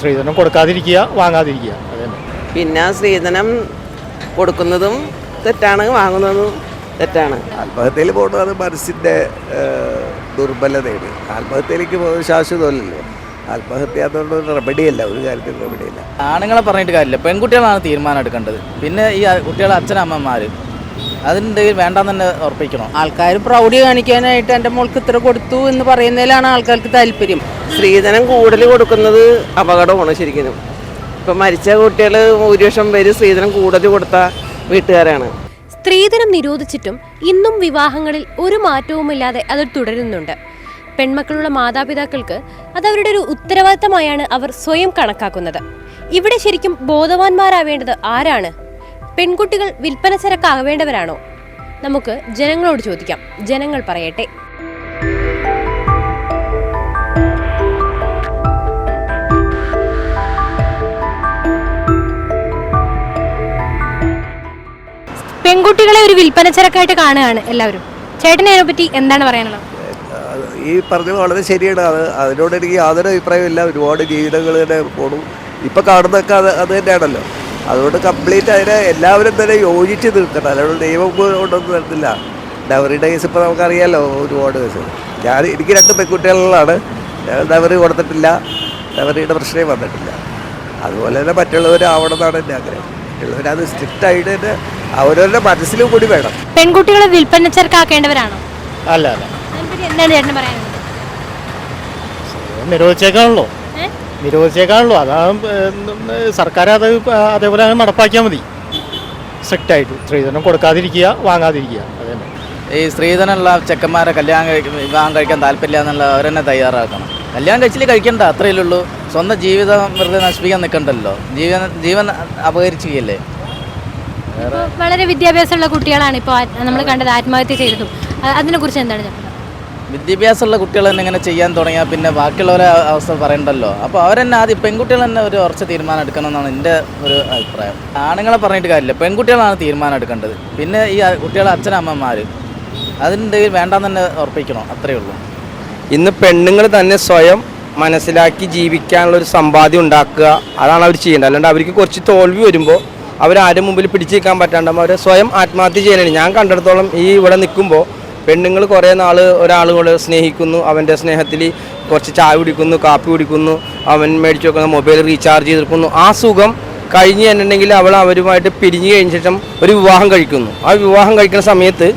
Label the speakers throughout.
Speaker 1: സ്ത്രീധനം കൊടുക്കാതിരിക്കുക, വാങ്ങാതിരിക്കുക, അതന്നെ.
Speaker 2: പിന്നെ സ്ത്രീധനം കൊടുക്കുന്നതും തെറ്റാണ്, വാങ്ങുന്നതും തെറ്റാണ്.
Speaker 3: ആത്മഹത്യയിൽ പോകുന്നത് അത് മനസ്സിൻ്റെ ദുർബലതയാണ്. ആത്മഹത്യയിലേക്ക് പോകുന്നത് ശാശ്വതമല്ലല്ലോ. ആത്മഹത്യ എന്നുള്ളൊരു റെമഡിയല്ല, ഒരു കാര്യത്തിൽ റെമഡിയല്ല.
Speaker 4: ആണുങ്ങളെ പറഞ്ഞിട്ട് കാര്യമില്ല, പെൺകുട്ടികളാണ് തീരുമാനം എടുക്കേണ്ടത്. പിന്നെ ഈ കുട്ടികളെ അച്ഛനമ്മമാർ അതിൻ്റെ വേണ്ടാന്ന് തന്നെ ഉറപ്പിക്കണം.
Speaker 5: ആൾക്കാർ പ്രൗഢി കാണിക്കാനായിട്ട് എൻ്റെ മോൾക്ക് ഇത്ര കൊടുത്തു എന്ന് പറയുന്നതിലാണ് ആൾക്കാർക്ക് താല്പര്യം.
Speaker 2: സ്ത്രീധനം കൂടുതൽ കൊടുക്കുന്നത് അപകടമാണ് ശരിക്കും. ഇപ്പം മരിച്ച കുട്ടികൾ ഭൂരിപക്ഷം പേര് സ്ത്രീധനം കൂടുതൽ കൊടുത്ത വീട്ടുകാരാണ്.
Speaker 6: സ്ത്രീധനം നിരോധിച്ചിട്ടും ഇന്നും വിവാഹങ്ങളിൽ ഒരു മാറ്റവുമില്ലാതെ അത് തുടരുന്നുണ്ട്. പെൺമക്കളുള്ള മാതാപിതാക്കൾക്ക് അതവരുടെ ഒരു ഉത്തരവാദിത്തമായാണ് അവർ സ്വയം കണക്കാക്കുന്നത്. ഇവിടെ ശരിക്കും ബോധവാന്മാരാവേണ്ടത് ആരാണ്? പെൺകുട്ടികൾ വിൽപ്പന ചരക്കാവേണ്ടവരാണോ? നമുക്ക് ജനങ്ങളോട് ചോദിക്കാം. ജനങ്ങൾ പറയട്ടെ. പെൺകുട്ടികളെ ഒരു വിൽപ്പന ചരക്കായിട്ട് കാണുകയാണ് എല്ലാവരും. ചേട്ടനെ അതിനെപ്പറ്റി എന്താണ് പറയാനുള്ളത്?
Speaker 3: ഈ പറഞ്ഞത് വളരെ ശരിയാണ്. അതിനോട് എനിക്ക് യാതൊരു അഭിപ്രായമില്ല. ഒരുപാട് ജീവിതങ്ങൾ തന്നെ പോണു. ഇപ്പം കാണുന്നതൊക്കെ അത് തന്നെയാണല്ലോ. അതുകൊണ്ട് കംപ്ലീറ്റ് അതിനെ എല്ലാവരും തന്നെ യോജിച്ച് നിൽക്കണം. അല്ലാണ്ട് ദൈവം കൊണ്ടൊന്നും തരത്തില്ല. ഡവറിയുടെ കേസ് ഇപ്പോൾ നമുക്കറിയാമല്ലോ, ഒരുപാട് കേസ്. എനിക്ക് 2 പെൺകുട്ടികളാണ്. ഡവറി കൊടുത്തിട്ടില്ല, ഡവറിയുടെ പ്രശ്നമേ വന്നിട്ടില്ല. അതുപോലെ തന്നെ മറ്റുള്ളവരാവണം എന്നാണ് എൻ്റെ ആഗ്രഹം. മറ്റുള്ളവരത് സ്ട്രിക്റ്റായിട്ട് തന്നെ അവരവരുടെ മനസ്സിലും കൂടി വേണം.
Speaker 6: പെൺകുട്ടികളെ വിൽപ്പന ചരക്കാക്കേണ്ടവരാണോ?
Speaker 1: അല്ല അല്ല,
Speaker 6: എന്താണ് ചേട്ടന് പറയാനുള്ളത്?
Speaker 1: നിരോധിച്ചേക്കാണല്ലോ. അതാണ് സർക്കാർ അത് അതേപോലെ നടപ്പാക്കിയാൽ മതി. സ്ട്രിക്റ്റായിട്ട് സ്ത്രീധനം കൊടുക്കാതിരിക്കുക, വാങ്ങാതിരിക്കുക, അതന്നെ.
Speaker 4: ഈ സ്ത്രീധനമുള്ള ചെക്കന്മാരെ വിവാഹം കഴിക്കാൻ താല്പര്യമില്ല എന്നുള്ള അവരെന്നെ തയ്യാറാക്കണം. കല്യാണം കഴിച്ചിട്ട് കഴിക്കണ്ട, അത്രയേ ഉള്ളൂ. സ്വന്തം ജീവിതം വെറുതെ നശിപ്പിക്കാൻ നിൽക്കണ്ടല്ലോ. ജീവൻ അപകരിക്കുകയല്ലേ.
Speaker 6: വളരെ വിദ്യാഭ്യാസമുള്ള കുട്ടികളാണ് ഇപ്പോൾ നമ്മൾ കണ്ടത് ആത്മഹത്യ ചെയ്തതും. അതിനെക്കുറിച്ച് എന്താണ് ചേട്ടൻ?
Speaker 4: വിദ്യാഭ്യാസമുള്ള കുട്ടികൾ തന്നെ ഇങ്ങനെ ചെയ്യാൻ തുടങ്ങിയാൽ പിന്നെ ബാക്കിയുള്ളവരെ അവസ്ഥ പറയണ്ടല്ലോ. അപ്പോൾ അവരെന്നെ ആദ്യം പെൺകുട്ടികൾ തന്നെ ഒരു ഉറച്ച തീരുമാനം എടുക്കണം എന്നാണ് എൻ്റെ ഒരു അഭിപ്രായം. ആണുങ്ങളെ പറഞ്ഞിട്ട് കാര്യമില്ല, പെൺകുട്ടികളാണ് തീരുമാനം എടുക്കേണ്ടത്. പിന്നെ ഈ കുട്ടികളെ അച്ഛനമ്മമാർ അതിൻ്റെ വേണ്ടാന്ന് തന്നെ ഉറപ്പിക്കണം, അത്രയേ ഉള്ളൂ.
Speaker 7: ഇന്ന് പെണ്ണുങ്ങൾ തന്നെ സ്വയം മനസ്സിലാക്കി ജീവിക്കാനുള്ളൊരു സമ്പാദ്യം ഉണ്ടാക്കുക, അതാണ് അവർ ചെയ്യേണ്ടത്. അല്ലാണ്ട് അവർക്ക് കുറച്ച് തോൽവി വരുമ്പോൾ അവരാരും മുമ്പിൽ പിടിച്ചു നിൽക്കാൻ പറ്റാണ്ടാകുമ്പോൾ അവർ സ്വയം ആത്മഹത്യ ചെയ്യാനാണ്. ഞാൻ കണ്ടിടത്തോളം ഈ ഇവിടെ നിൽക്കുമ്പോൾ പെണ്ണുങ്ങൾ കുറേ നാൾ ഒരാളുകൾ സ്നേഹിക്കുന്നു, അവൻ്റെ സ്നേഹത്തിൽ കുറച്ച് ചായ കുടിക്കുന്നു, കാപ്പി കുടിക്കുന്നു, അവൻ മേടിച്ച് വെക്കുന്ന മൊബൈൽ റീചാർജ് ചെയ്തിരിക്കുന്നു. ആ സുഖം കഴിഞ്ഞ് തന്നിട്ടുണ്ടെങ്കിൽ അവരുമായിട്ട് പിരിഞ്ഞു കഴിഞ്ഞ ശേഷം ഒരു വിവാഹം കഴിക്കുന്നു. ആ വിവാഹം കഴിക്കുന്ന സമയത്ത്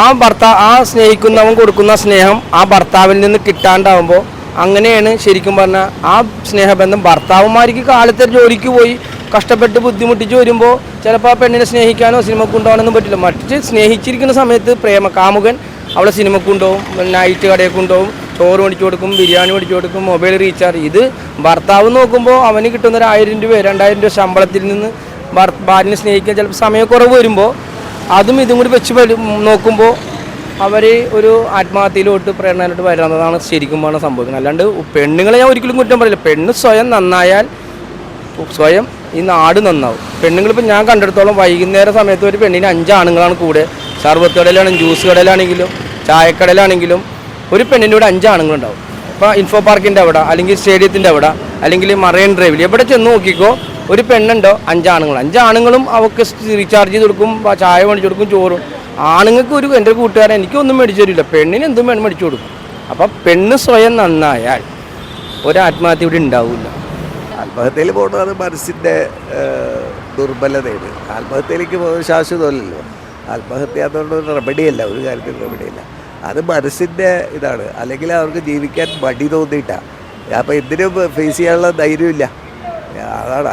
Speaker 7: ആ സ്നേഹിക്കുന്നവൻ കൊടുക്കുന്ന സ്നേഹം ആ ഭർത്താവിൽ നിന്ന് കിട്ടാണ്ടാവുമ്പോൾ അങ്ങനെയാണ് ശരിക്കും പറഞ്ഞാൽ ആ സ്നേഹബന്ധം. ഭർത്താവുമാർക്ക് കാലത്തെ ജോലിക്ക് പോയി കഷ്ടപ്പെട്ട് ബുദ്ധിമുട്ടിച്ച് വരുമ്പോൾ ചിലപ്പോൾ ആ പെണ്ണിനെ സ്നേഹിക്കാനോ സിനിമക്ക് കൊണ്ടുപോകാനൊന്നും പറ്റില്ല. മറ്റ് സ്നേഹിച്ചിരിക്കുന്ന സമയത്ത് കാമുകൻ അവളെ സിനിമക്ക് കൊണ്ടുപോകും, നൈറ്റ് കടയിൽ കൊണ്ടുപോകും, ചോറ് മേടിച്ചു കൊടുക്കും, ബിരിയാണി മേടിച്ചു കൊടുക്കും, മൊബൈൽ റീചാർജ്. ഇത് ഭർത്താവ് നോക്കുമ്പോൾ അവന് കിട്ടുന്ന ഒരു 1000 രൂപ 2000 രൂപ ശമ്പളത്തിൽ നിന്ന് ഭാര്യനെ സ്നേഹിക്കാൻ ചിലപ്പോൾ സമയക്കുറവ് വരുമ്പോൾ അതും ഇതും കൂടി വെച്ച് നോക്കുമ്പോൾ അവർ ഒരു ആത്മഹത്യയിലോട്ട് പ്രേരണയിലോട്ട് വരുന്നതാണ് ശരിക്കും പറഞ്ഞ സംഭവിക്കുന്നത്. അല്ലാണ്ട് പെണ്ണുങ്ങളെ ഞാൻ ഒരിക്കലും കുറ്റം പറയില്ല. പെണ്ണ് സ്വയം നന്നായാൽ സ്വയം ഈ നാട് നന്നാവും. പെണ്ണുങ്ങളിപ്പോൾ ഞാൻ കണ്ടെടുത്തോളം വൈകുന്നേര സമയത്ത് ഒരു പെണ്ണിന് 5 ആണുങ്ങളാണ് കൂടെ. സർബത്ത് കടയിലാണെങ്കിലും ജ്യൂസ് കടയിലാണെങ്കിലും ചായക്കടയിലാണെങ്കിലും ഒരു പെണ്ണിൻ്റെ കൂടെ 5 ആണുങ്ങളുണ്ടാവും. ഇപ്പോൾ ഇൻഫോ പാർക്കിൻ്റെ അവിടെ, അല്ലെങ്കിൽ സ്റ്റേഡിയത്തിൻ്റെ അവിടെ, അല്ലെങ്കിൽ മറൈൻ ഡ്രൈവിൽ എവിടെ ചെന്ന് നോക്കിക്കോ ഒരു പെണ്ണുണ്ടോ 5 ആണുങ്ങൾ. 5 ആണുങ്ങളും അവർക്ക് റീചാർജ് ചെയ്ത് കൊടുക്കും, ചായ മേടിച്ചു കൊടുക്കും, ചോറും. ആണുങ്ങൾക്ക് എൻ്റെ കൂട്ടുകാരൻ എനിക്കൊന്നും മേടിച്ചു തരില്ല, പെണ്ണിന് എന്തും വേണം മേടിച്ചു കൊടുക്കും. അപ്പം പെണ്ണ് സ്വയം നന്നായാൽ ഒരു ആത്മഹത്യ ഇവിടെ ഉണ്ടാവില്ല.
Speaker 3: ആത്മഹത്യയിൽ പോകുന്നത് അത് മനസ്സിൻ്റെ ദുർബലതയാണ്. ആത്മഹത്യയിലേക്ക് പോകുന്നത് ശാശ്വതമല്ലല്ലോ. ആത്മഹത്യ എന്നുള്ളൊരു റെമഡിയല്ല, ഒരു കാര്യത്തിൽ റെമഡിയല്ല. അത് മനസ്സിൻ്റെ ഇതാണ്. അല്ലെങ്കിൽ അവർക്ക് ജീവിക്കാൻ മടി തോന്നിയിട്ടാണ്. അപ്പോൾ എന്തിനും ഫേസ് ചെയ്യാനുള്ള ധൈര്യമില്ല.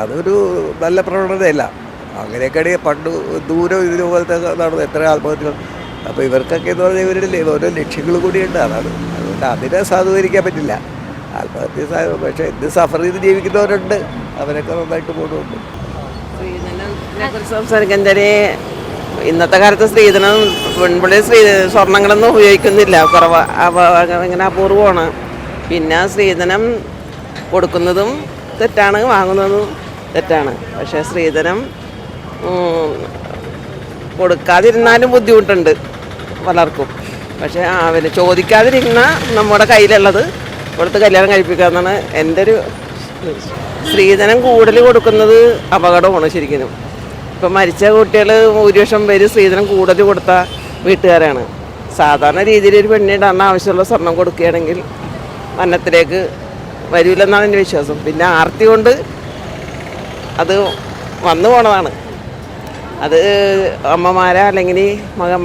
Speaker 3: അതൊരു നല്ല പ്രവണതയല്ല. അങ്ങനെയൊക്കെയാണ് പണ്ട് ദൂരം ഇതുപോലത്തെ നടന്നത് എത്ര ആത്മഹത്യകൾ. അപ്പോൾ ഇവർക്കൊക്കെ എന്ന് പറഞ്ഞാൽ ഇവരുടെ ഓരോ ലക്ഷ്യങ്ങൾ കൂടിയുണ്ട്. അതുകൊണ്ട് അതിനെ സാധൂകരിക്കാൻ പറ്റില്ല. ആത്മഹത്യ പക്ഷേ എന്ത് സഫർ ചെയ്ത് ജീവിക്കുന്നവരുണ്ട്, അവരൊക്കെ നന്നായിട്ട് പോകുന്നുണ്ട്.
Speaker 2: സ്ത്രീധനത്തിനെ കുറിച്ച് സംസാരിക്കാൻ ഇന്നത്തെ കാലത്ത് സ്ത്രീധനം പെൺപിള്ളി സ്വർണ്ണങ്ങളൊന്നും ഉപയോഗിക്കുന്നില്ല, കുറവ്, ഇങ്ങനെ അപൂർവമാണ്. പിന്നെ സ്ത്രീധനം കൊടുക്കുന്നതും തെറ്റാണ്, വാങ്ങുന്നതും തെറ്റാണ്. പക്ഷേ സ്ത്രീധനം കൊടുക്കാതിരുന്നാലും ബുദ്ധിമുട്ടുണ്ട് പലർക്കും. പക്ഷേ ചോദിക്കാതിരുന്ന നമ്മുടെ കയ്യിലുള്ളത് കൊടുത്ത് കല്യാണം കഴിപ്പിക്കുക എന്നാണ് എൻ്റെ ഒരു സ്ത്രീധനം കൂടുതൽ കൊടുക്കുന്നത് അപകടമാണ് ശരിക്കും. ഇപ്പം മരിച്ച കുട്ടികൾ ഭൂരിപക്ഷം പേര് സ്ത്രീധനം കൂടുതൽ കൊടുത്ത വീട്ടുകാരാണ്. സാധാരണ രീതിയിൽ ഒരു പെണ്ണിൻ്റെ അന്ന് ആവശ്യമുള്ള സ്വർണം കൊടുക്കുകയാണെങ്കിൽ മരണത്തിലേക്ക് വരില്ലെന്നാണ് എൻ്റെ വിശ്വാസം. പിന്നെ ആർത്തി കൊണ്ട് അത് വന്നു പോണതാണ്. അത് അമ്മമാരെ അല്ലെങ്കിൽ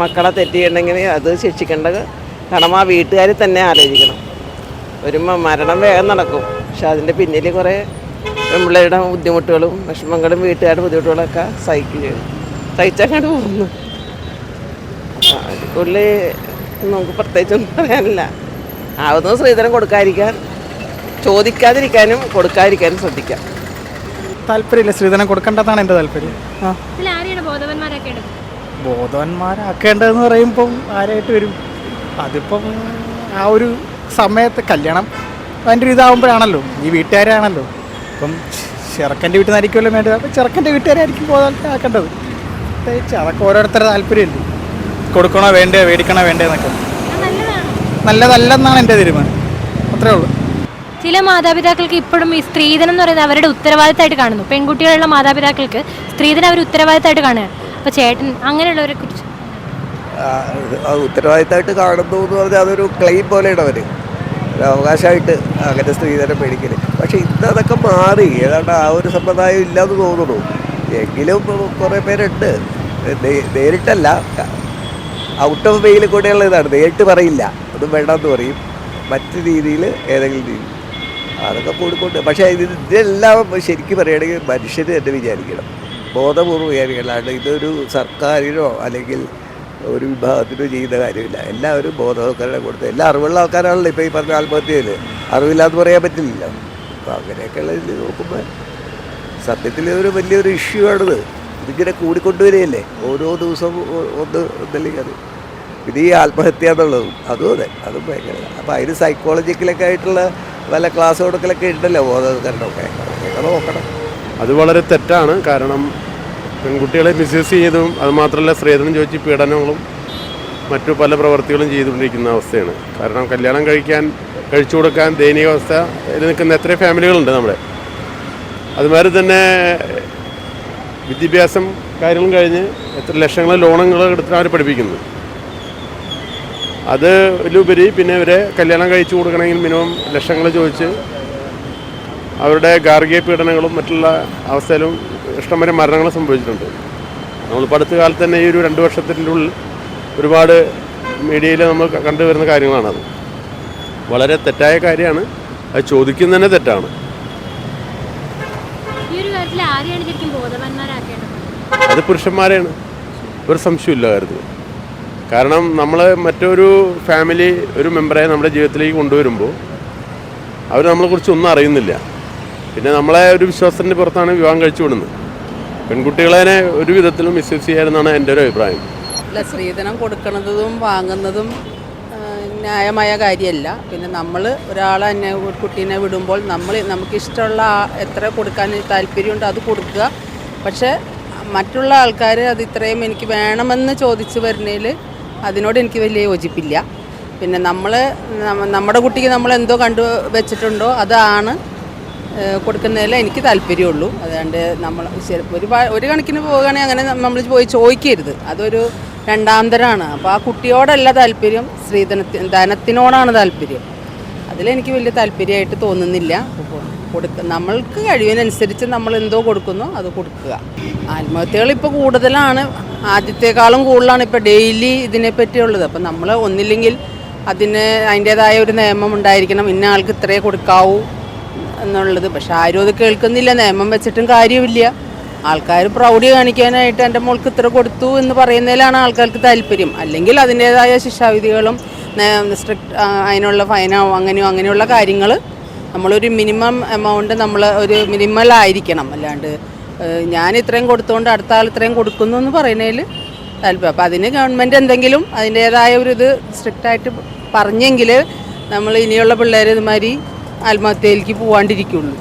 Speaker 2: മക്കളെ തെറ്റിയിട്ടുണ്ടെങ്കിൽ അത് ശിക്ഷിക്കേണ്ട കടമ ആ വീട്ടുകാർ തന്നെ ആലോചിക്കണം. ഒരു മരണം വേഗം നടക്കും, പക്ഷെ അതിൻ്റെ പിന്നിൽ കുറേ പിള്ളേരുടെ ബുദ്ധിമുട്ടുകളും വിഷമങ്ങളും വീട്ടുകാരുടെ ബുദ്ധിമുട്ടുകളൊക്കെ സഹിച്ചങ്ങോട്ട് പോകുന്നു. അതിനുള്ളിൽ നമുക്ക് പ്രത്യേകിച്ചൊന്നും പറയാനില്ല. ആവുന്നത് സ്ത്രീധനം ചോദിക്കാതിരിക്കാനും കൊടുക്കാതിരിക്കാനും ശ്രദ്ധിക്കാം.
Speaker 1: താല്പര്യമില്ല, സ്ത്രീധനം കൊടുക്കേണ്ടതാണ് എൻ്റെ താല്പര്യം.
Speaker 6: ഇതിൽ ആരെയാണ് ബോധവാന്മാരാക്കേണ്ടത്?
Speaker 1: ബോധവാന്മാരാക്കേണ്ടതെന്ന് പറയുമ്പം ആരായിട്ട് വരും? അതിപ്പം ആ ഒരു സമയത്ത് കല്യാണം അതിൻ്റെ ഒരു ഇതാവുമ്പോഴാണല്ലോ, ഈ വീട്ടുകാരാണല്ലോ. ഇപ്പം ചെറുക്കൻ്റെ വീട്ടിൽ നിന്നായിരിക്കുമല്ലോ വേണ്ടത്, അപ്പം ചെറുക്കൻ്റെ വീട്ടുകാരായിരിക്കും ബോധവാന്മാരാക്കേണ്ടത്. പ്രത്യേകിച്ച് അതൊക്കെ ഓരോരുത്തരുടെ താല്പര്യമല്ലേ, കൊടുക്കണോ വേണ്ടേ, മേടിക്കണോ വേണ്ടേന്നൊക്കെ. നല്ലതല്ലെന്നാണ് എൻ്റെ തീരുമാനം, അത്രേ ഉള്ളൂ.
Speaker 6: ചില മാതാപിതാക്കൾക്ക് ഇപ്പോഴും ഈ സ്ത്രീധനം എന്ന് പറയുന്നത് അവരുടെ ഉത്തരവാദിത്തമായിട്ട് കാണുന്നു. പെൺകുട്ടികളുള്ള മാതാപിതാക്കൾക്ക് സ്ത്രീധനം അവർ ഉത്തരവാദിത്തമായിട്ട് കാണുകയാണ്. അപ്പോൾ ചേട്ടൻ അങ്ങനെയുള്ളവരെ കുറിച്ച്
Speaker 3: ഉത്തരവാദിത്തമായിട്ട് കാണുന്നു എന്ന് പറഞ്ഞാൽ അതൊരു ക്ലെയിം പോലെയാണ് അവർ, ഒരു അവകാശമായിട്ട് അങ്ങനെ സ്ത്രീധനം മേടിക്കല്. പക്ഷേ ഇന്ന് അതൊക്കെ മാറി, ഏതാണ്ട് ആ ഒരു സമ്പ്രദായം ഇല്ലാന്ന് തോന്നുന്നു. എങ്കിലും കുറേ പേരുണ്ട്, നേരിട്ടല്ല, ഔട്ട് ഓഫ് വെയിൽ കൂടെയുള്ള ഇതാണ്. നേരിട്ട് പറയില്ല, ഒന്നും വേണ്ടെന്ന് പറയും, മറ്റു രീതിയിൽ ഏതെങ്കിലും രീതി അതൊക്കെ കൂടിക്കൊണ്ട്. പക്ഷേ ഇതെല്ലാം ശരിക്കും പറയുകയാണെങ്കിൽ മനുഷ്യന് തന്നെ വിചാരിക്കണം, ബോധപൂർവ്വം വിചാരിക്കണം. അല്ലാണ്ട് ഇതൊരു സർക്കാരിനോ അല്ലെങ്കിൽ ഒരു വിഭാഗത്തിനോ ചെയ്യുന്ന കാര്യമില്ല. എല്ലാവരും ബോധവൽക്കരണം കൊടുത്ത്, എല്ലാ അറിവുള്ള ആൾക്കാരാണല്ലോ ഇപ്പോൾ ഈ പറഞ്ഞ ആത്മഹത്യയിൽ. അറിവില്ലാന്ന് പറയാൻ പറ്റില്ലല്ലോ. അപ്പോൾ അങ്ങനെയൊക്കെയുള്ള ഇതിൽ നോക്കുമ്പോൾ സത്യത്തിൽ ഒരു വലിയൊരു ഇഷ്യൂ ആണിത്. ഇതിങ്ങനെ കൂടിക്കൊണ്ടുവരികയല്ലേ ഓരോ ദിവസവും ഒന്നല്ലെങ്കിൽ അത്. പിന്നെ ഈ ആത്മഹത്യ എന്നുള്ളതും അതും അതെ, അതും ഭയങ്കര. അപ്പോൾ അതിന് സൈക്കോളജിക്കലൊക്കെ ആയിട്ടുള്ള വല്ല ക്ലാസ് കൊടുക്കലൊക്കെ ഉണ്ടല്ലോ, ബോധവൽക്കരണമൊക്കെ, അതൊക്കെ നോക്കണം.
Speaker 8: അത് വളരെ തെറ്റാണ്. കാരണം പെൺകുട്ടികളെ മിസ്യൂസ് ചെയ്തതും അതുമാത്രമല്ല സ്ത്രീധനം ചോദിച്ച് പീഡനങ്ങളും മറ്റു പല പ്രവൃത്തികളും ചെയ്തുകൊണ്ടിരിക്കുന്ന അവസ്ഥയാണ്. കാരണം കല്യാണം കഴിച്ചു കൊടുക്കാൻ ദയനീയാവസ്ഥ നിൽക്കുന്ന എത്ര ഫാമിലികളുണ്ട് നമ്മുടെ. അതുമാതിരി തന്നെ വിദ്യാഭ്യാസം കാര്യങ്ങളും കഴിഞ്ഞ് എത്ര ലക്ഷങ്ങൾ ലോണുകൾ എടുത്തിട്ട് അവർ പഠിപ്പിക്കുന്നത്. അതിലുപരി പിന്നെ ഇവരെ കല്യാണം കഴിച്ചു കൊടുക്കണമെങ്കിൽ മിനിമം ലക്ഷങ്ങൾ ചോദിച്ച് അവരുടെ ഗാർഹിക പീഡനങ്ങളും മറ്റുള്ള അവസ്ഥയിലും ഇഷ്ടംവരെ മരണങ്ങൾ സംഭവിച്ചിട്ടുണ്ട്. നമ്മളിപ്പോൾ അടുത്ത കാലത്ത് തന്നെ ഈ ഒരു 2 വർഷത്തിൻ്റെ ഉള്ളിൽ ഒരുപാട് മീഡിയയിൽ നമ്മൾ കണ്ടുവരുന്ന കാര്യങ്ങളാണത്. വളരെ തെറ്റായ കാര്യമാണ്, അത് ചോദിക്കുന്നതന്നെ തെറ്റാണ്. അത് പുരുഷന്മാരെയാണ്, ഒരു സംശയമില്ല കാര്യത്തിൽ. കാരണം നമ്മൾ മറ്റൊരു ഫാമിലി ഒരു മെമ്പറെ നമ്മുടെ ജീവിതത്തിലേക്ക് കൊണ്ടുവരുമ്പോൾ അവർ നമ്മളെക്കുറിച്ച് ഒന്നും അറിയുന്നില്ല. പിന്നെ നമ്മളെ ഒരു വിശ്വാസത്തിൻ്റെ പുറത്താണ് വിവാഹം കഴിച്ചു വിടുന്നത്. പെൺകുട്ടികളെ ഒരു വിധത്തിലും മിസ്യൂസ് ചെയ്യാമെന്നാണ് എൻ്റെ ഒരു അഭിപ്രായം.
Speaker 5: അല്ല, സ്ത്രീധനം കൊടുക്കുന്നതും വാങ്ങുന്നതും ന്യായമായ കാര്യമല്ല. പിന്നെ നമ്മൾ ഒരാളെ തന്നെ ഒരു കുട്ടീനെ വിടുമ്പോൾ നമുക്കിഷ്ടമുള്ള എത്ര കൊടുക്കാൻ താല്പര്യമുണ്ട് അത് കൊടുക്കുക. പക്ഷേ മറ്റുള്ള ആൾക്കാർ അത് ഇത്രയും എനിക്ക് വേണമെന്ന് ചോദിച്ചു വരുന്നതിൽ അതിനോട് എനിക്ക് വലിയ യോജിപ്പില്ല. പിന്നെ നമ്മുടെ കുട്ടിക്ക് നമ്മൾ എന്തോ വെച്ചിട്ടുണ്ടോ അതാണ് കൊടുക്കുന്നതിൽ എനിക്ക് താല്പര്യമുള്ളൂ. അതുകൊണ്ട് നമ്മൾ ഒരു കണക്കിന് പോവുകയാണെങ്കിൽ അങ്ങനെ നമ്മൾ പോയി ചോദിക്കരുത്, അതൊരു രണ്ടാന്തരമാണ്. അപ്പോൾ ആ കുട്ടിയോടല്ല താല്പര്യം, ധനത്തിനോടാണ് താല്പര്യം. അതിലെനിക്ക് വലിയ താല്പര്യമായിട്ട് തോന്നുന്നില്ല. നമ്മൾക്ക് കഴിവിനനുസരിച്ച് നമ്മൾ എന്തോ കൊടുക്കുന്നോ അത് കൊടുക്കുക. ആത്മഹത്യകൾ ഇപ്പോൾ കൂടുതലാണ്, ആദ്യത്തെക്കാളും കൂടുതലാണ് ഇപ്പോൾ ഡെയിലി ഇതിനെപ്പറ്റിയുള്ളത്. അപ്പം നമ്മൾ ഒന്നില്ലെങ്കിൽ അതിൻ്റേതായ ഒരു നിയമം ഉണ്ടായിരിക്കണം, ഇന്ന ആൾക്ക് ഇത്രയേ കൊടുക്കാവൂ എന്നുള്ളത്. പക്ഷെ ആരും അത് കേൾക്കുന്നില്ല, നിയമം വെച്ചിട്ടും കാര്യമില്ല. ആൾക്കാർ പ്രൗഢി കാണിക്കാനായിട്ട് എൻ്റെ മോൾക്ക് ഇത്ര കൊടുത്തു എന്ന് പറയുന്നതിലാണ് ആൾക്കാർക്ക് താല്പര്യം. അല്ലെങ്കിൽ അതിൻ്റേതായ ശിക്ഷാവിധികളും അതിനുള്ള ഫൈനോ അങ്ങനെയുള്ള കാര്യങ്ങൾ നമ്മളൊരു മിനിമം എമൗണ്ട് നമ്മൾ ഒരു മിനിമലായിരിക്കണം. അല്ലാണ്ട് ഞാൻ ഇത്രയും കൊടുത്തുകൊണ്ട് അടുത്ത ആൾ ഇത്രയും കൊടുക്കുന്നു എന്ന് പറയുന്നതിൽ താല്പര്യം. അപ്പോൾ അതിന് ഗവൺമെൻറ് എന്തെങ്കിലും അതിൻ്റേതായ ഒരു ഇത് സ്ട്രിക്റ്റായിട്ട് പറഞ്ഞെങ്കിൽ നമ്മൾ ഇനിയുള്ള പിള്ളേർ ഇതുമാതിരി ആത്മഹത്യയിലേക്ക് പോകാണ്ടിരിക്കുള്ളൂ.